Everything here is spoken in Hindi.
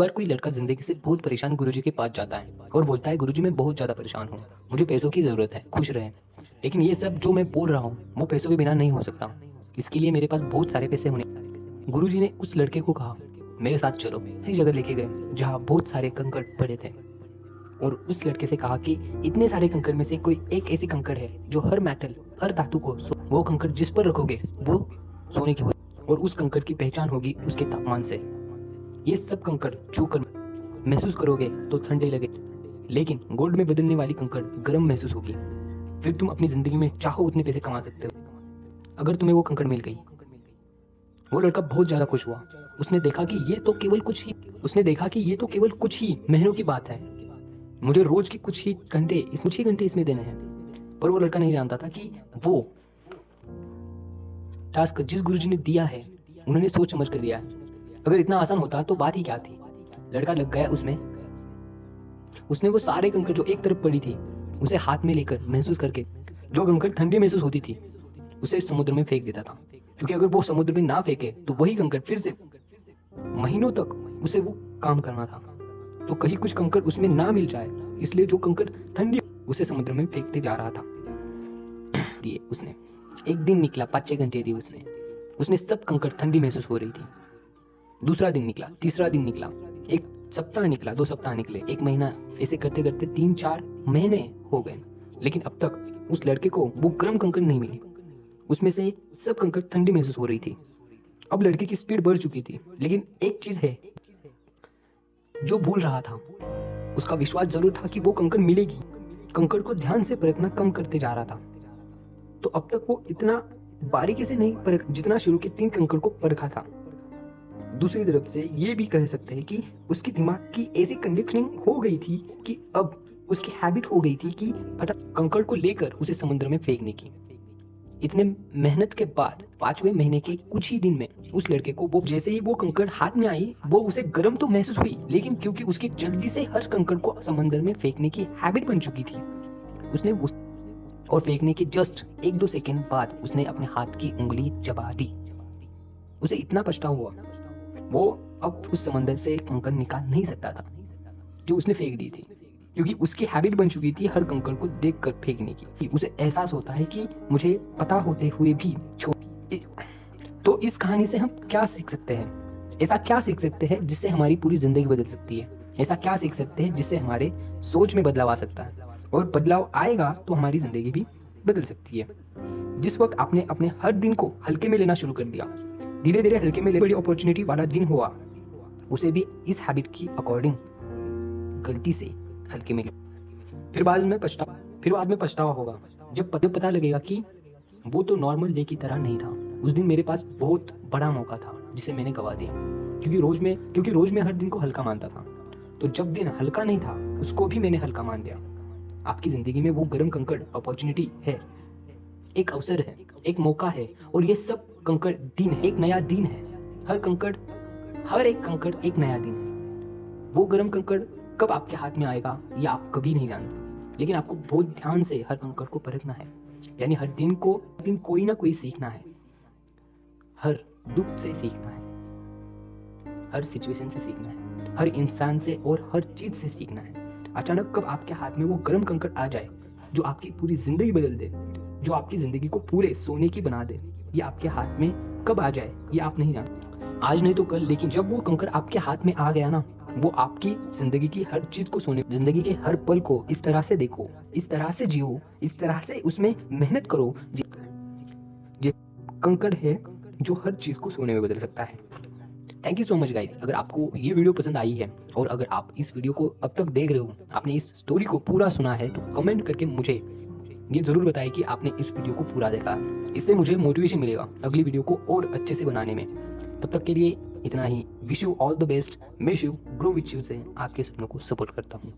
बार कोई लड़का जिंदगी से बहुत परेशान गुरुजी के पास जाता है और बोलता है गुरुजी मैं बहुत ज़्यादा परेशान हूँ, मुझे पैसों की ज़रूरत है, खुश रहें। लेकिन ये सब जो मैं बोल रहा हूँ वो पैसों के बिना नहीं हो सकता। इसके लिए मेरे पास बहुत सारे पैसे होने। गुरुजी ने उस लड़के को कहा मेरे साथ चलो। इसी जगह लेके गए जहाँ बहुत सारे कंकड़ पड़े थे और उस लड़के से कहा कि इतने सारे कंकड़ में से कोई एक ऐसी कंकड़ है जो हर मेटल, हर धातु को, वो कंकड़ जिस पर रखोगे वो सोने की होगी और उस कंकड़ की पहचान होगी उसके तापमान से। ये सब कंकड़ छूकर महसूस करोगे तो ठंडे लगे, लेकिन गोल्ड में बदलने वाली कंकड़ गर्म महसूस होगी। फिर तुम अपनी जिंदगी में चाहो उतने पैसे कमा सकते हो अगर तुम्हें वो कंकड़ मिल गई। वो लड़का बहुत ज्यादा खुश हुआ। उसने देखा कि ये तो केवल कुछ ही महीनों की बात है, मुझे रोज के कुछ ही घंटे इसमें देने हैं। पर वो लड़का नहीं जानता था कि वो टास्क जिस गुरुजी ने दिया है उन्होंने सोच समझ कर दिया है। अगर इतना आसान होता तो बात ही क्या थी। लड़का लग गया उसमें। उसने वो सारे कंकड़ जो एक तरफ पड़ी थी उसे हाथ में लेकर महसूस करके, जो कंकड़ ठंडी महसूस होती थी उसे समुद्र में फेंक देता था। क्योंकि अगर वो समुद्र में ना फेंके तो वही कंकड़ फिर से महीनों तक उसे वो काम करना था। तो कहीं कुछ कंकड़ उसमें ना मिल जाए, इसलिए जो कंकड़ ठंडी उसे समुद्र में फेंकते जा रहा था। दिए उसने। एक दिन निकला, 5-6 घंटे दिए उसने सब कंकड़ ठंडी महसूस हो रही थी। दूसरा दिन निकला, तीसरा दिन निकला, एक सप्ताह निकला, 2 सप्ताह निकले, 1 महीना। ऐसे करते करते 3-4 महीने हो गए, लेकिन अब तक उस लड़के को वो गर्म कंकड़ नहीं मिली। उसमें से सब कंकड़ ठंडी महसूस हो रही थी। अब लड़के की स्पीड बढ़ चुकी थी, लेकिन एक चीज है जो भूल रहा था। उसका विश्वास जरूर था कि वो कंकड़ मिलेगी। कंकड़ को ध्यान से परखना कम करते जा रहा था। तो अब तक वो इतना बारीकी से नहीं परख जितना शुरू के 3 कंकड़ को परखा था। दूसरी तरफ से ये भी कह सकते हैं कि उसके दिमाग की ऐसी कंडीशनिंग हो गई थी कि अब उसकी हैबिट हो गई थी कि फटाफट कंकड़ को लेकर उसे समुद्र में फेंकने की। इतने मेहनत के बाद 5वें महीने के कुछ ही दिन में उस लड़के को वो जैसे ही वो कंकड़ हाथ में आई, वो उसे गर्म तो महसूस हुई, लेकिन क्योंकि उसकी जल्दी से हर कंकड़ को समुद्र में फेंकने की हैबिट बन चुकी थी, उसने और फेंकने के जस्ट 1-2 सेकंड बाद उसने अपने हाथ की उंगली चबा दी। उसे इतना पछतावा हुआ, वो अब उस समंदर से कंकड़ निकाल नहीं सकता था जो उसने फेंक दी थी, क्योंकि उसकी हैबिट बन चुकी थी हर कंकड़ को देखकर फेंकने की। उसे एहसास होता है कि मुझे पता होते हुए भी तो इस कहानी से हम क्या सीख सकते हैं? ऐसा क्या सीख सकते हैं जिससे हमारी पूरी जिंदगी बदल सकती है? ऐसा क्या सीख सकते हैं जिससे हमारे सोच में बदलाव आ सकता है? और बदलाव आएगा तो हमारी जिंदगी भी बदल सकती है। जिस वक्त आपने अपने हर दिन को हल्के में लेना शुरू कर दिया, धीरे धीरे हल्के में बड़ी अपॉर्चुनिटी वाला दिन हुआ, उसे भी इस हैबिट की अकॉर्डिंग गलती से हल्के में फिर बाद में पछतावा होगा जब पता लगेगा कि वो तो नॉर्मल डे की तरह नहीं था। उस दिन मेरे पास बहुत बड़ा मौका था जिसे मैंने गवा दिया, क्योंकि रोज मैं हर दिन को हल्का मानता था। तो जब दिन हल्का नहीं था उसको भी मैंने हल्का मान दिया। आपकी जिंदगी में वो गर्म कंकड़ अपॉर्चुनिटी है, एक अवसर है, एक मौका है, और ये सब कंकड़ दिन है, एक नया दिन है। हर एक कंकड़ एक नया दिन है। वो गर्म कंकड़ कब आपके हाथ में आएगा ये आप कभी नहीं जानते, लेकिन आपको बहुत ध्यान से हर कंकड़ को परखना है। यानी हर दिन कोई ना कोई सीखना है, हर दुख से सीखना है, हर सिचुएशन से सीखना है, हर इंसान से और हर चीज से सीखना है। अचानक कब आपके हाथ में वो गर्म कंकड़ आ जाए जो आपकी पूरी जिंदगी बदल दे, जो आपकी जिंदगी को पूरे सोने की बना दे, ये आपके हाथ में कब आ जाए ये आप नहीं जानते। आज नहीं तो कल, लेकिन जब वो कंकड़ आपके हाथ में आ गया ना, वो आपकी जिंदगी की हर चीज को जिंदगी के हर पल को इस तरह से देखो, इस तरह से जियो, इस तरह से उसमें मेहनत करो, जो कंकड़ है जो हर चीज को सोने में बदल सकता है। Thank you so much guys. अगर आपको ये वीडियो पसंद आई है और अगर आप इस वीडियो को अब तक देख रहे हो, आपने इस स्टोरी को पूरा सुना है, तो कमेंट करके मुझे ये जरूर बताएं कि आपने इस वीडियो को पूरा देखा। इससे मुझे मोटिवेशन मिलेगा अगली वीडियो को और अच्छे से बनाने में। तब तक के लिए इतना ही। Wish you all the best. Miss you, grow with you से आपके सपनों को सपोर्ट करता हूँ।